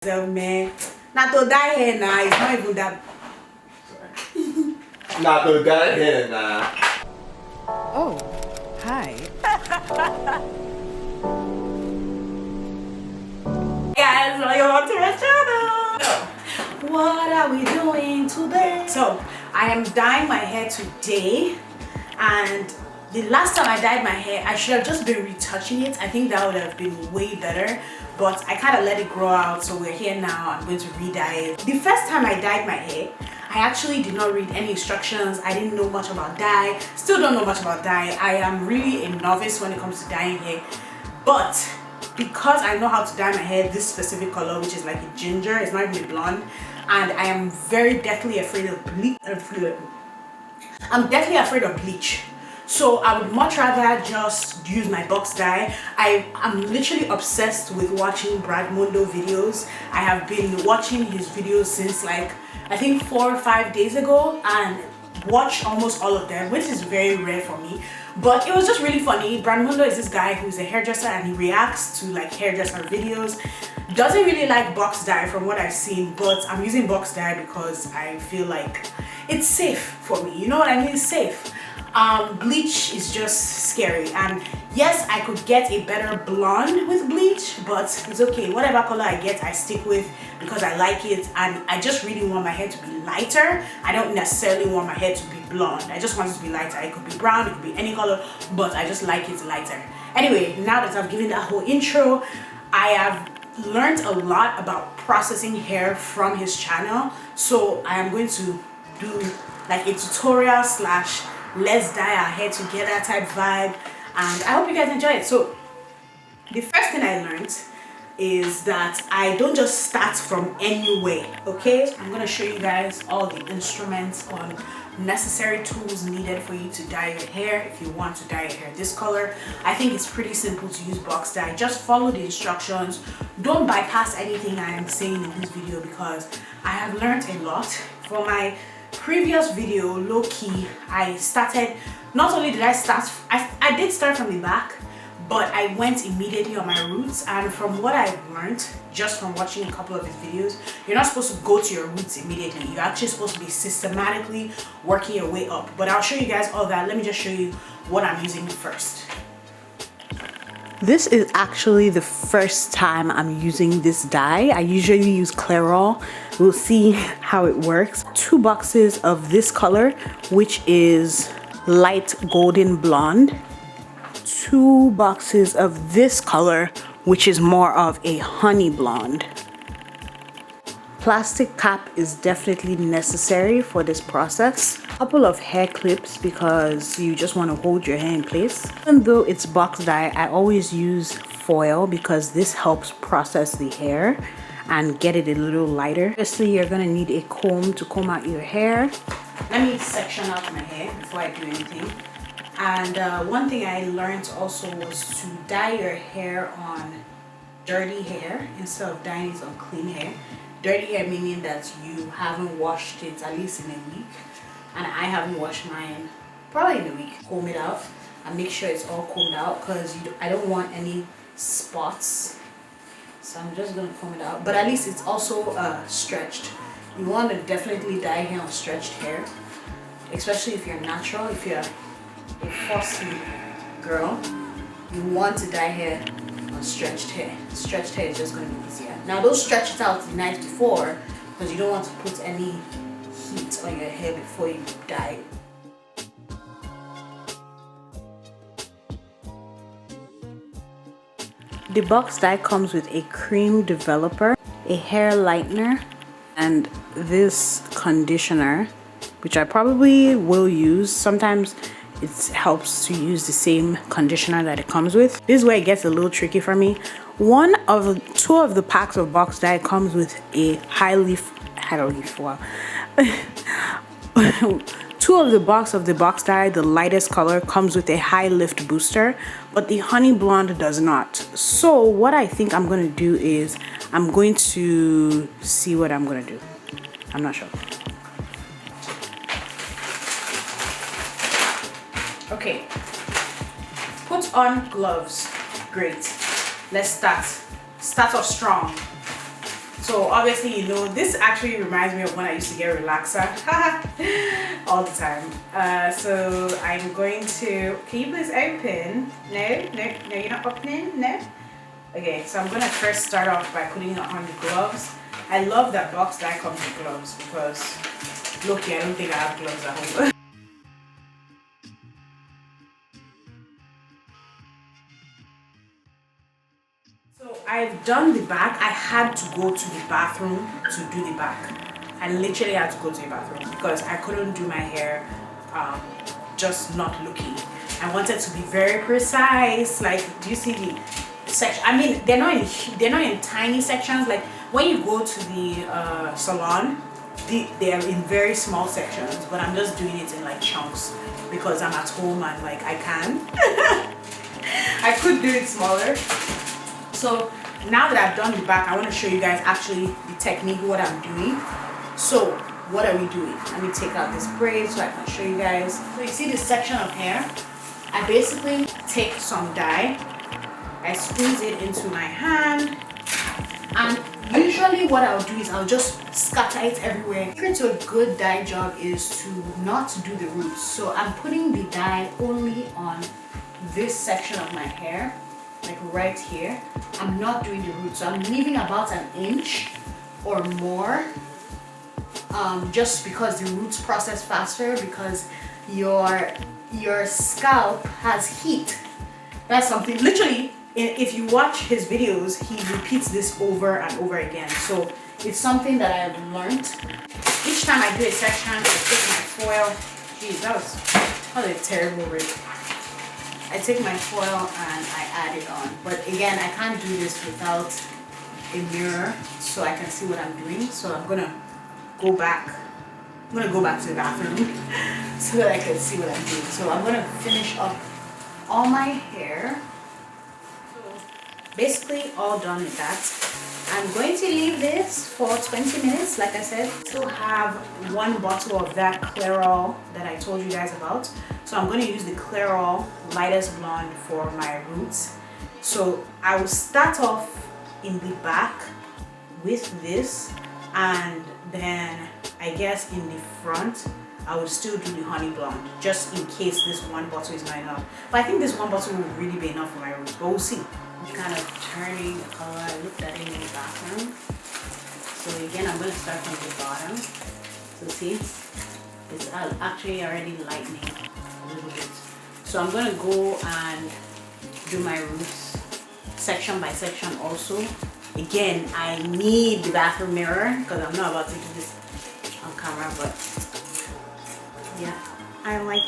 Man, not to dye hair now, it's not even that. Not to dye hair now. Oh, hi. Guys, welcome to my channel. What are we doing today? So, I am dyeing my hair today, and the last time I dyed my hair, I should have just been retouching it. I think that would have been way better, but I kind of let it grow out, so we're here now. I'm going to re-dye it. The first time I dyed my hair, I actually did not read any instructions. I didn't know much about dye. Still don't know much about dye. I am really a novice when it comes to dyeing hair, but because I know how to dye my hair this specific color, which is like a ginger, it's not even a blonde, and I am very deathly afraid of bleach. I'm deathly afraid of bleach. So I would much rather just use my box dye. I'm literally obsessed with watching Brad Mondo videos. I have been watching his videos since like I think 4 or 5 days ago and watched almost all of them, which is very rare for me. But it was just really funny. Brad Mondo is this guy who's a hairdresser and he reacts to like hairdresser videos. Doesn't really like box dye from what I've seen, but I'm using box dye because I feel like it's safe for me. You know what I mean? It's safe. Bleach is just scary, and yes, I could get a better blonde with bleach, but it's okay. Whatever color I get, I stick with because I like it, and I just really want my hair to be lighter. I don't necessarily want my hair to be blonde. I just want it to be lighter. It could be brown, it could be any color, but I just like it lighter. Anyway, now that I've given that whole intro, I have learned a lot about processing hair from his channel, so I am going to do like a tutorial slash let's dye our hair together type vibe, and I hope you guys enjoy it. So the first thing I learned is that I don't just start from anywhere. Okay, I'm gonna show you guys all the instruments on necessary tools needed for you to dye your hair if you want to dye your hair this color. I think it's pretty simple to use box dye. Just follow the instructions. Don't bypass anything I am saying in this video because I have learned a lot. For my previous video, low-key, I started, not only did I start, I did start from the back, but I went immediately on my roots, and from what I've learned just from watching a couple of his videos, you're not supposed to go to your roots immediately. You're actually supposed to be systematically working your way up, but I'll show you guys all that. Let me just show you what I'm using first. This is actually the first time I'm using this dye. I usually use Clairol. We'll see how it works. 2 boxes of this color, which is light golden blonde. 2 boxes of this color, which is more of a honey blonde. Plastic cap is definitely necessary for this process. A couple of hair clips because you just want to hold your hair in place. Even though it's box dye, I always use foil because this helps process the hair and get it a little lighter. Obviously, you're gonna need a comb to comb out your hair. Let me section out my hair before I do anything. And one thing I learned also was to dye your hair on dirty hair instead of dyeing it on clean hair. Dirty hair meaning that you haven't washed it at least in a week, and I haven't washed mine probably in a week. Comb it out and make sure it's all combed out because I don't want any spots, so I'm just gonna comb it out. But at least it's also stretched. You want to definitely dye hair on stretched hair, especially if you're natural. If you're a fussy girl, you want to dye hair on stretched hair. Stretched hair is just going to be easier. Now don't stretch it out the night before because you don't want to put any heat on your hair before you dye. The box dye comes with a cream developer, a hair lightener, and this conditioner, which I probably will use. Sometimes it helps to use the same conditioner that it comes with. This is where it gets a little tricky for me. 2 of the packs of box dye comes with a high leaf, wow. 2 of the box dye, the lightest color, comes with a high lift booster, but the honey blonde does not. So what I think I'm going to do is I'm going to see what I'm going to do. I'm not sure. Okay, put on gloves. Great. Let's start off strong. So obviously, you know, this actually reminds me of when I used to get relaxer all the time. So I'm going to, can you please open? No, you're not opening, no? Okay, so I'm gonna first start off by putting on the gloves. I love that box that comes with gloves because, look, I don't think I have gloves at home. So I've done the back. I had to go to the bathroom to do the back. I literally had to go to the bathroom because I couldn't do my hair just not looking. I wanted to be very precise. Like, do you see the section? I mean, they're not in tiny sections. Like when you go to the salon, they are in very small sections. But I'm just doing it in like chunks because I'm at home and like I can. I could do it smaller. So now that I've done the back, I want to show you guys actually the technique, what I'm doing. So what are we doing? Let me take out this braid so I can show you guys. So you see this section of hair? I basically take some dye, I squeeze it into my hand, and usually what I'll do is I'll just scatter it everywhere. The secret to a good dye job is to not do the roots. So I'm putting the dye only on this section of my hair, like right here. I'm not doing the roots, so I'm leaving about an inch or more, just because the roots process faster, because your scalp has heat. That's something literally, if you watch his videos, he repeats this over and over again. So it's something that I have learned. Each time I do a section, I take my foil. Geez, that was a terrible rip. I take my foil and I add it on. But again, I can't do this without a mirror so I can see what I'm doing. So I'm gonna go back to the bathroom so that I can see what I'm doing. So I'm gonna finish up all my hair. So basically all done with that. I'm going to leave this for 20 minutes, like I said. I still have one bottle of that Clairol that I told you guys about. So I'm going to use the Clairol Lightest Blonde for my roots. So I will start off in the back with this, and then I guess in the front I will still do the Honey Blonde, just in case this one bottle is not enough. But I think this one bottle will really be enough for my roots, but we'll see. Kind of turning the color. I looked at it in the bathroom. So again, I'm going to start from the bottom. So see, it's actually already lightening a little bit. So I'm going to go and do my roots section by section also. Again, I need the bathroom mirror because I'm not about to do this on camera, but yeah, I like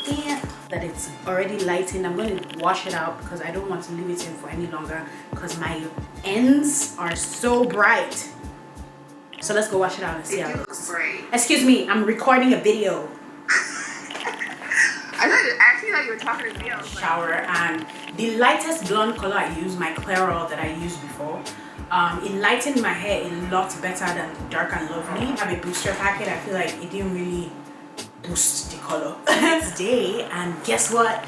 that it's already lightened. I'm going to wash it out because I don't want to leave it in for any longer because my ends are so bright. So let's go wash it out and see how it looks. Great. Excuse me, I'm recording a video. I actually thought you were talking to me. I was like, Shower, and the lightest blonde color I use, my Clairol that I used before, it lightened my hair a lot better than the Dark and Lovely. I have a booster packet. I feel like it didn't really boost the color. Next day, and guess what?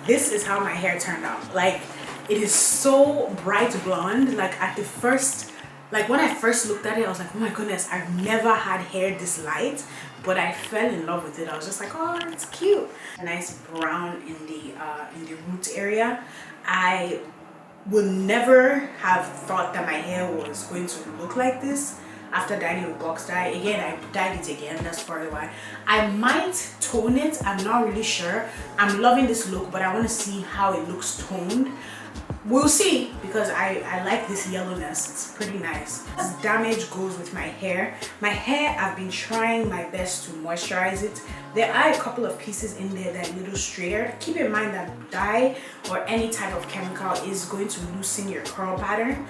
This is how my hair turned out. Like, it is so bright blonde. Like at the first, like when I first looked at it, I was like, oh my goodness, I've never had hair this light. But I fell in love with it. I was just like, oh, it's cute. A nice brown in the root area. I would never have thought that my hair was going to look like this after dyeing it with box dye. Again, I dyed it again, that's probably why. I might tone it, I'm not really sure. I'm loving this look, but I want to see how it looks toned. We'll see, because I like this yellowness. It's pretty nice. As damage goes with my hair, I've been trying my best to moisturize it. There are a couple of pieces in there that are a little straighter. Keep in mind that dye or any type of chemical is going to loosen your curl pattern.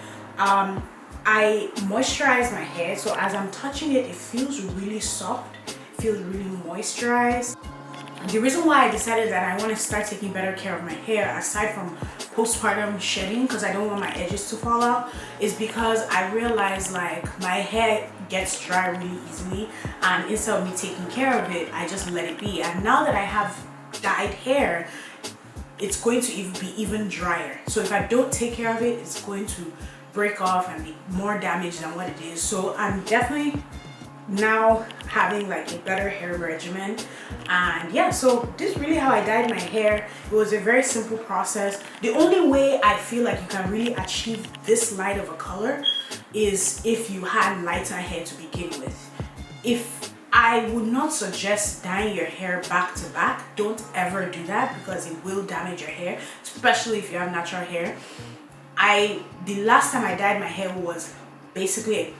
I moisturize my hair, so as I'm touching it, it feels really soft, it feels really moisturized. The reason why I decided that I want to start taking better care of my hair, aside from postpartum shedding, because I don't want my edges to fall out, is because I realized like my hair gets dry really easily, and instead of me taking care of it, I just let it be. And now that I have dyed hair, it's going to be even drier. So if I don't take care of it, it's going to break off and be more damaged than what it is. So I'm definitely now having like a better hair regimen. And yeah, so this is really how I dyed my hair. It was a very simple process. The only way I feel like you can really achieve this light of a color is if you had lighter hair to begin with. I would not suggest dyeing your hair back to back. Don't ever do that because it will damage your hair, especially if you have natural hair. The last time I dyed my hair was basically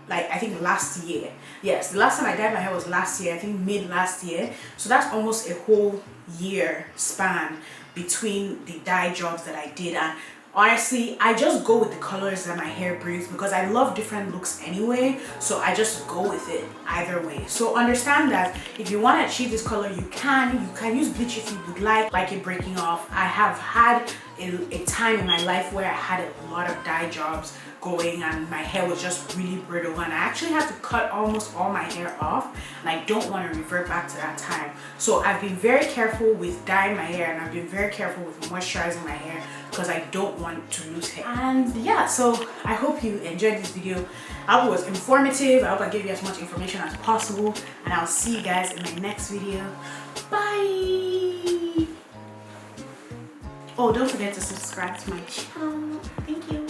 like I think last year. Yes, the last time I dyed my hair was last year, I think mid last year. So that's almost a whole year span between the dye jobs that I did. And honestly, I just go with the colors that my hair brings because I love different looks anyway. So I just go with it either way. So understand that if you want to achieve this color, you can use bleach if you would like it breaking off. I have had a time in my life where I had a lot of dye jobs going and my hair was just really brittle, and I actually had to cut almost all my hair off, and I don't want to revert back to that time. So I've been very careful with dyeing my hair, and I've been very careful with moisturizing my hair because I don't want to lose hair. And yeah, so I hope you enjoyed this video. I hope it was informative. I hope I gave you as much information as possible, and I'll see you guys in my next video. Bye. Oh, don't forget to subscribe to my channel. Thank you.